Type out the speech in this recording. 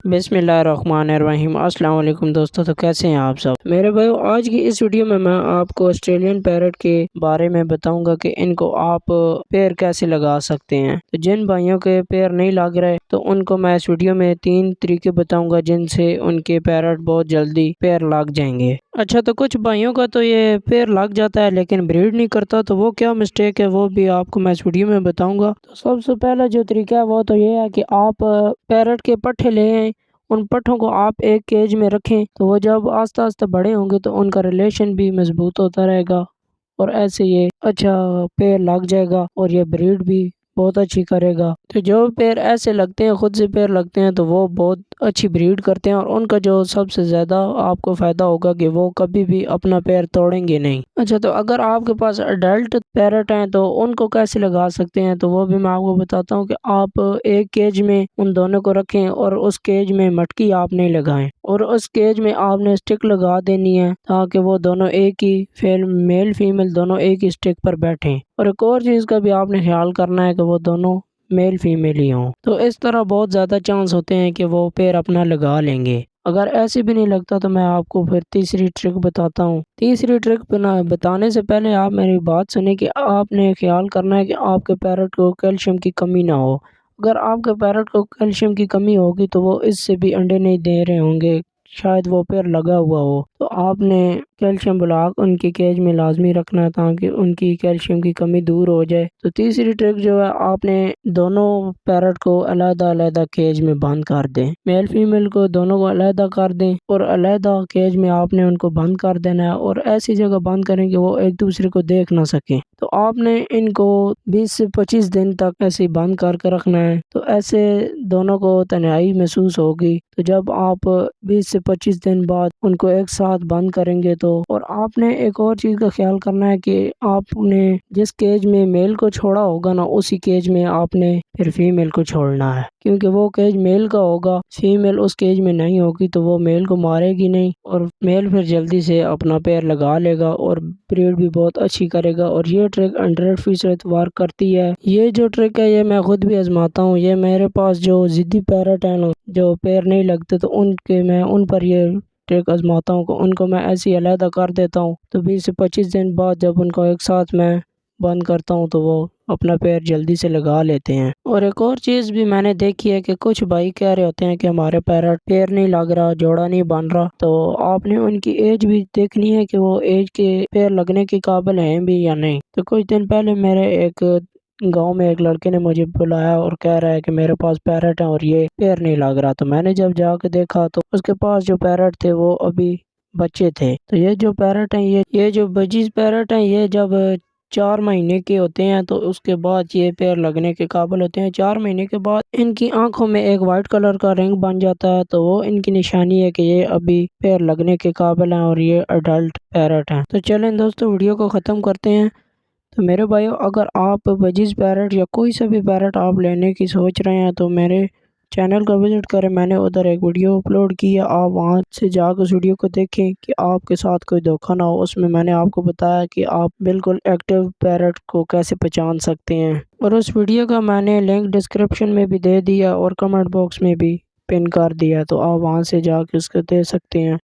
बिस्मिल्लाहिर्रहमानिर्रहीम। अस्सलाम वालेकुम दोस्तों, तो कैसे हैं आप सब मेरे भाई। आज की इस वीडियो में मैं आपको ऑस्ट्रेलियन पैरट के बारे में बताऊंगा कि इनको आप पैर कैसे लगा सकते हैं। तो जिन भाइयों के पैर नहीं लग रहे तो उनको मैं इस वीडियो में 3 तरीके बताऊंगा जिनसे उनके पैरट बहुत जल्दी पैर लग जाएंगे। अच्छा, तो कुछ भाइयों का तो ये पैर लग जाता है लेकिन ब्रीड नहीं करता, तो वो क्या मिस्टेक है वो भी आपको मैं इस वीडियो में बताऊंगा। तो सबसे पहला जो तरीका है वो तो ये है कि आप पैरट के पट्ठे ले आए, उन पट्ठों को आप एक केज में रखें, तो वो जब आस्ते आस्ते बड़े होंगे तो उनका रिलेशन भी मजबूत होता रहेगा और ऐसे ये अच्छा पैर लग जाएगा और ये ब्रीड भी बहुत अच्छी करेगा। तो जो पैर ऐसे लगते हैं, खुद से पैर लगते हैं, तो वो बहुत अच्छी ब्रीड करते हैं और उनका जो सबसे ज़्यादा आपको फ़ायदा होगा कि वो कभी भी अपना पैर तोड़ेंगे नहीं। अच्छा, तो अगर आपके पास अडल्ट पैरट हैं तो उनको कैसे लगा सकते हैं, तो वो भी मैं आपको बताता हूँ कि आप एक केज में उन दोनों को रखें और उस केज में मटकी आप नहीं लगाएं और उस केज में आपने स्टिक लगा देनी है ताकि वो दोनों एक ही मेल फीमेल दोनों एक ही स्टिक पर बैठें। और एक और चीज़ का भी आपने ख्याल करना है कि वो दोनों मेल फीमेल ही हों, तो इस तरह बहुत ज़्यादा चांस होते हैं कि वो पैर अपना लगा लेंगे। अगर ऐसे भी नहीं लगता तो मैं आपको फिर तीसरी ट्रिक बताता हूँ। तीसरी ट्रिक बताने से पहले आप मेरी बात सुने कि आपने ख्याल करना है कि आपके पैरट को कैल्शियम की कमी ना हो। अगर आपके पैरट को कैल्शियम की कमी होगी तो वो इससे भी अंडे नहीं दे रहे होंगे, शायद वो पैर लगा हुआ हो। तो आपने कैल्शियम ब्लॉक उनके केज में लाजमी रखना है ताकि उनकी कैल्शियम की कमी दूर हो जाए। तो तीसरी ट्रिक जो है, आपने दोनों पैरट को अलग अलग केज में बंद कर दें। मेल फीमेल को दोनों को अलग कर दें और अलग केज में आपने उनको बंद कर देना है और ऐसी जगह बंद करें कि वो एक दूसरे को देख ना सकें। तो आपने इनको 20 से 25 दिन तक ऐसे बंद करके रखना है, तो ऐसे दोनों को तन्हाई महसूस होगी। तो जब आप 20 से 25 दिन बाद उनको एक साथ बंद करेंगे तो और आपने एक और चीज़ का ख्याल करना है कि आपने जिस केज में मेल को छोड़ा होगा ना, उसी केज में आपने फिर फीमेल को छोड़ना है, क्योंकि वो केज मेल का होगा, फीमेल उस केज में नहीं होगी तो वो मेल को मारेगी नहीं और मेल फिर जल्दी से अपना पैर लगा लेगा और ब्रीड भी बहुत अच्छी करेगा। और ये ट्रिक 100% वर्क करती है। ये जो ट्रिक है ये मैं खुद भी आजमाता हूँ। ये मेरे पास जो जिद्दी पैरट है ना, जो पैर नहीं लगते, तो मैं उन पर ये ट्रिक आजमाता हूँ। उनको मैं ऐसे ही अलहदा कर देता हूँ, तो 20 से 25 दिन बाद जब उनको एक साथ मैं बंद करता हूँ तो वो अपना पैर जल्दी से लगा लेते हैं। और एक और चीज़ भी मैंने देखी है कि कुछ भाई कह रहे होते हैं कि हमारे पैर नहीं लग रहा, जोड़ा नहीं बन रहा, तो आपने उनकी एज भी देखनी है कि वो एज के पैर लगने के काबिल हैं भी या नहीं। तो कुछ दिन पहले मेरे एक गांव में एक लड़के ने मुझे बुलाया और कह रहा है कि मेरे पास पैरट है और ये पैर नहीं लग रहा। तो मैंने जब जाके देखा तो उसके पास जो पैरट थे वो अभी बच्चे थे। तो ये जो पैरट हैं, ये जो बजीज पैरट हैं, ये जब 4 महीने के होते हैं तो उसके बाद ये पैर लगने के काबिल होते हैं। 4 महीने के बाद इनकी आंखों में एक वाइट कलर का रिंग बन जाता है, तो वो इनकी निशानी है कि ये अभी पैर लगने के काबिल हैं और ये अडल्ट पैरट हैं। तो चलें दोस्तों, वीडियो को ख़त्म करते हैं। तो मेरे भाइयों, अगर आप बजीज पैरट या कोई सा भी पैरट आप लेने की सोच रहे हैं तो मेरे चैनल को विजिट करें। मैंने उधर एक वीडियो अपलोड की है, आप वहां से जाकर उस वीडियो को देखें कि आपके साथ कोई धोखा ना हो। उसमें मैंने आपको बताया कि आप बिल्कुल एक्टिव पैरट को कैसे पहचान सकते हैं और उस वीडियो का मैंने लिंक डिस्क्रिप्शन में भी दे दिया और कमेंट बॉक्स में भी पिन कर दिया, तो आप वहां से जाकर उसको दे सकते हैं।